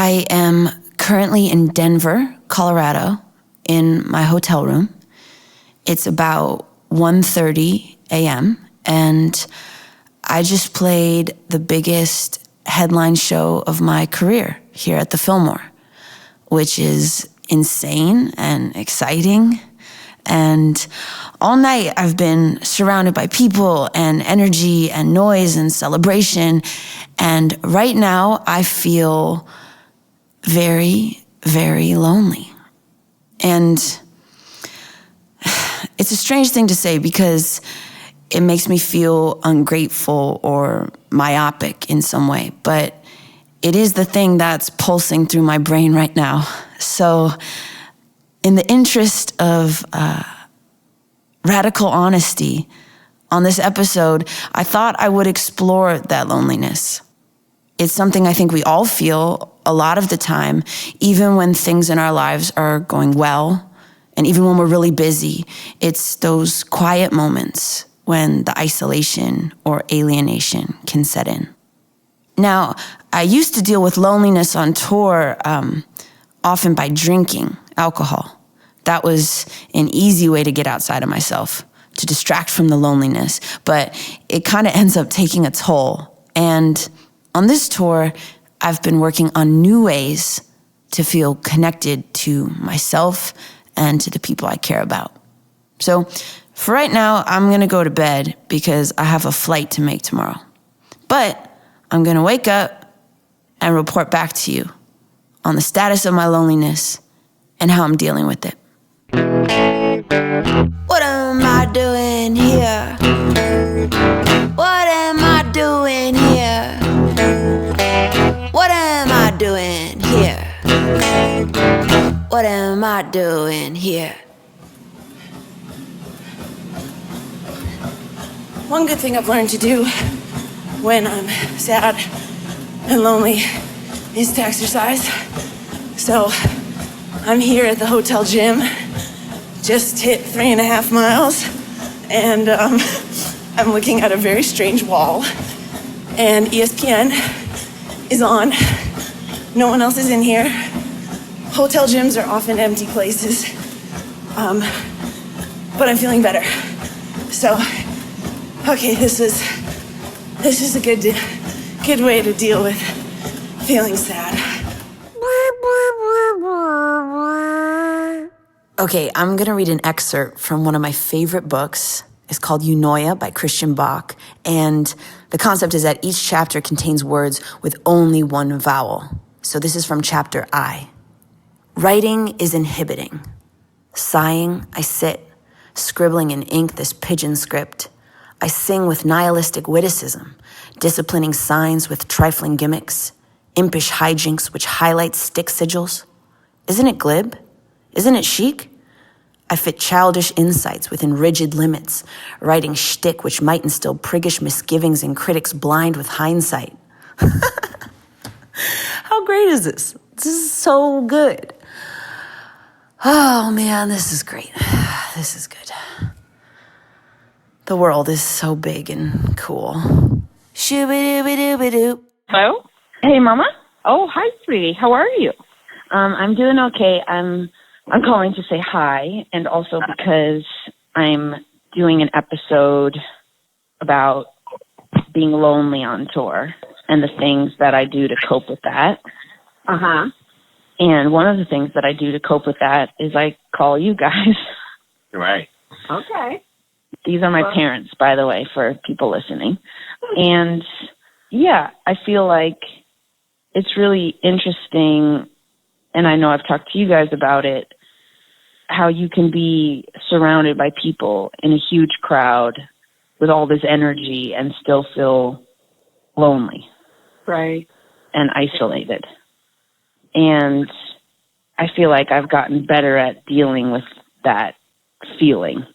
I am currently in Denver, Colorado, in my hotel room. It's about 1:30 a.m., and I just played the biggest headline show of my career here at the Fillmore, which is insane and exciting. And all night I've been surrounded by people and energy and noise and celebration. And right now I feel very, very lonely. And it's a strange thing to say because it makes me feel ungrateful or myopic in some way, but it is the thing that's pulsing through my brain right now. So in the interest of radical honesty, on this episode, I thought I would explore that loneliness. It's something I think we all feel a lot of the time, even when things in our lives are going well, and even when we're really busy. It's those quiet moments when the isolation or alienation can set in. Now, I used to deal with loneliness on tour often by drinking alcohol. That was an easy way to get outside of myself, to distract from the loneliness, but it kind of ends up taking a toll. And on this tour, I've been working on new ways to feel connected to myself and to the people I care about. So for right now, I'm gonna go to bed because I have a flight to make tomorrow. But I'm gonna wake up and report back to you on the status of my loneliness and how I'm dealing with it. What am I doing here? What am I doing here? What am I doing here? What am I doing here? One good thing I've learned to do when I'm sad and lonely is to exercise. So I'm here at the hotel gym, just hit 3.5 miles, and I'm looking at a very strange wall, and ESPN is on. No one else is in here. Hotel gyms are often empty places, but I'm feeling better. So, okay, this is a good way to deal with feeling sad. Okay, I'm gonna read an excerpt from one of my favorite books. It's called Eunoia by Christian Bach, and the concept is that each chapter contains words with only one vowel. So this is from chapter I. Writing is inhibiting. Sighing, I sit, scribbling in ink this pigeon script. I sing with nihilistic witticism, disciplining signs with trifling gimmicks, impish hijinks which highlight stick sigils. Isn't it glib? Isn't it chic? I fit childish insights within rigid limits, writing shtick which might instill priggish misgivings in critics blind with hindsight. How great is this? This is so good. Oh man, this is great. This is good. The world is so big and cool. Shoo-ba-doo-ba-doo-ba-doo. Hello? Hey, Mama. Oh, hi, sweetie. How are you? I'm doing okay. I'm calling to say hi, and also because I'm doing an episode about being lonely on tour and the things that I do to cope with that. Uh-huh. And one of the things that I do to cope with that is I call you guys. Right. Okay. These are my parents, by the way, for people listening. And yeah, I feel like it's really interesting, and I know I've talked to you guys about it, how you can be surrounded by people in a huge crowd with all this energy and still feel lonely. Right. And isolated. And I feel like I've gotten better at dealing with that feeling,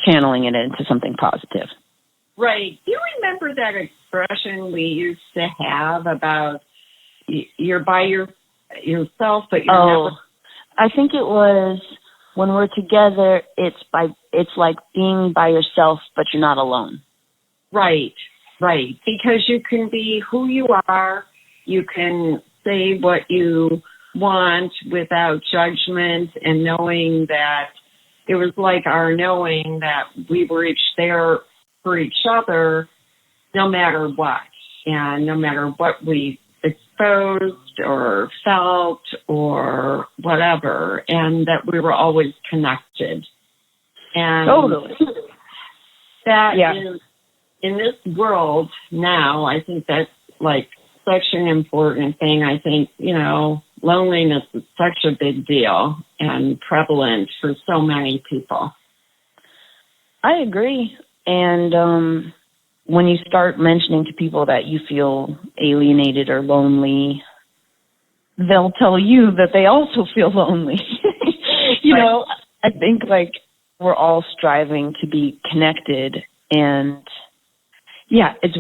channeling it into something positive. Right. Do you remember that expression we used to have about you're by yourself, but you're never... I think it was when we're together, it's like being by yourself, but you're not alone. Right. Because you can be who you are. You can say what you want without judgment, and knowing that it was like our knowing that we were each there for each other no matter what, and no matter what we exposed or felt or whatever, and that we were always connected. And Totally. that is, in this world now, I think that's like such an important thing. I think, loneliness is such a big deal and prevalent for so many people. I agree. And when you start mentioning to people that you feel alienated or lonely, they'll tell you that they also feel lonely. I think like we're all striving to be connected. And it's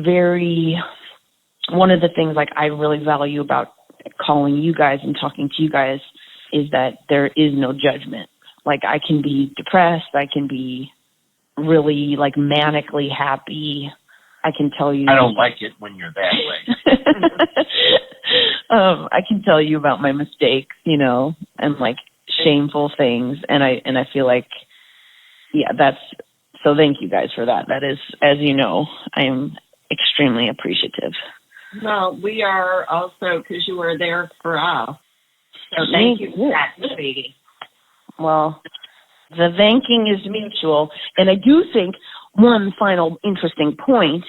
one of the things like I really value about calling you guys and talking to you guys is that there is no judgment. Like I can be depressed. I can be really like manically happy. I can tell you. I don't like it when you're that way. I can tell you about my mistakes, and like shameful things. And I feel like, so thank you guys for that. That is, as you know, I am extremely appreciative. Well, we are also, because you were there for us. So thank you for that, sweetie. Well, the thanking is mutual. And I do think one final interesting point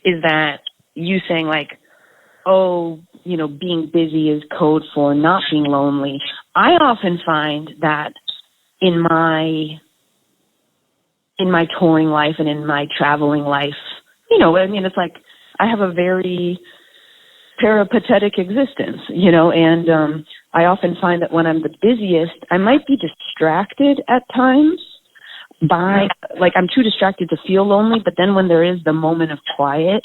is that you saying like, being busy is code for not being lonely. I often find that in my touring life and in my traveling life, it's like I have a very peripatetic existence, and I often find that when I'm the busiest, I might be distracted at times by, like, I'm too distracted to feel lonely, but then when there is the moment of quiet,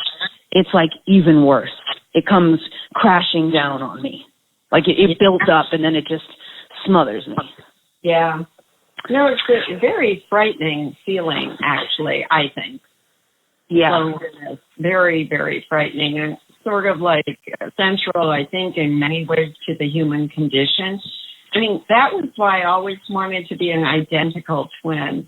it's like even worse. It comes crashing down on me. Like it builds up and then it just smothers me. Yeah. It's a very frightening feeling, actually, I think. Yeah. Loneliness. Very, very frightening, and sort of like central, I think, in many ways to the human condition. I mean, that was why I always wanted to be an identical twin,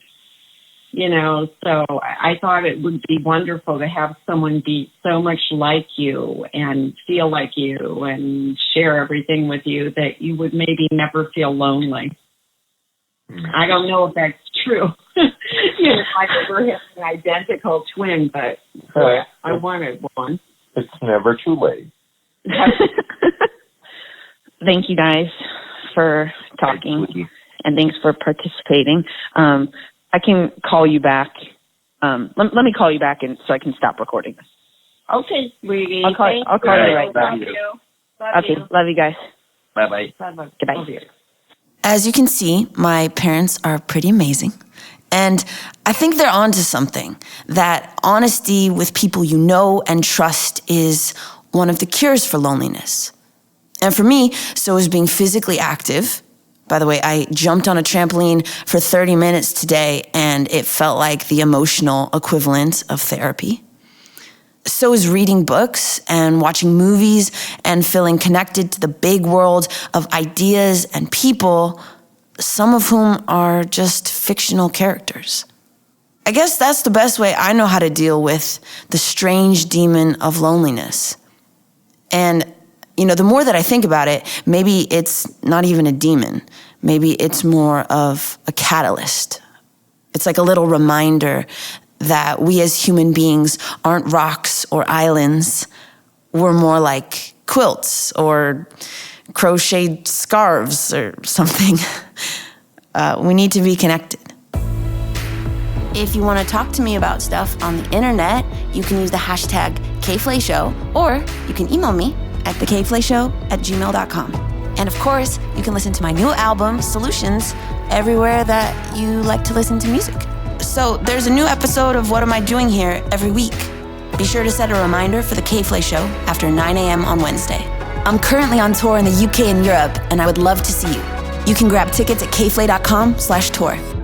so I thought it would be wonderful to have someone be so much like you and feel like you and share everything with you that you would maybe never feel lonely. I don't know if that's true. I never had an identical twin, but I wanted one. It's never too late. Thank you guys for talking, and thanks for participating. I can call you back. Let me call you back, and so I can stop recording this. Okay, sweetie. I'll call you right back. Love you. Okay, love you guys. Bye-bye. Bye-bye. Goodbye. As you can see, my parents are pretty amazing. And I think they're onto something, that honesty with people you know and trust is one of the cures for loneliness. And for me, so is being physically active. By the way, I jumped on a trampoline for 30 minutes today, and it felt like the emotional equivalent of therapy. So is reading books and watching movies and feeling connected to the big world of ideas and people, some of whom are just fictional characters. I guess that's the best way I know how to deal with the strange demon of loneliness. And, the more that I think about it, maybe it's not even a demon. Maybe it's more of a catalyst. It's like a little reminder that we as human beings aren't rocks or islands. We're more like quilts or crocheted scarves or something. We need to be connected. If you want to talk to me about stuff on the internet, you can use the hashtag K.Flay Show, or you can email me at thekflayshow@gmail.com. And of course, you can listen to my new album, Solutions, everywhere that you like to listen to music. So there's a new episode of What Am I Doing Here every week. Be sure to set a reminder for the K.Flay Show after 9 a.m. on Wednesday. I'm currently on tour in the UK and Europe, and I would love to see you. You can grab tickets at kflay.com/tour.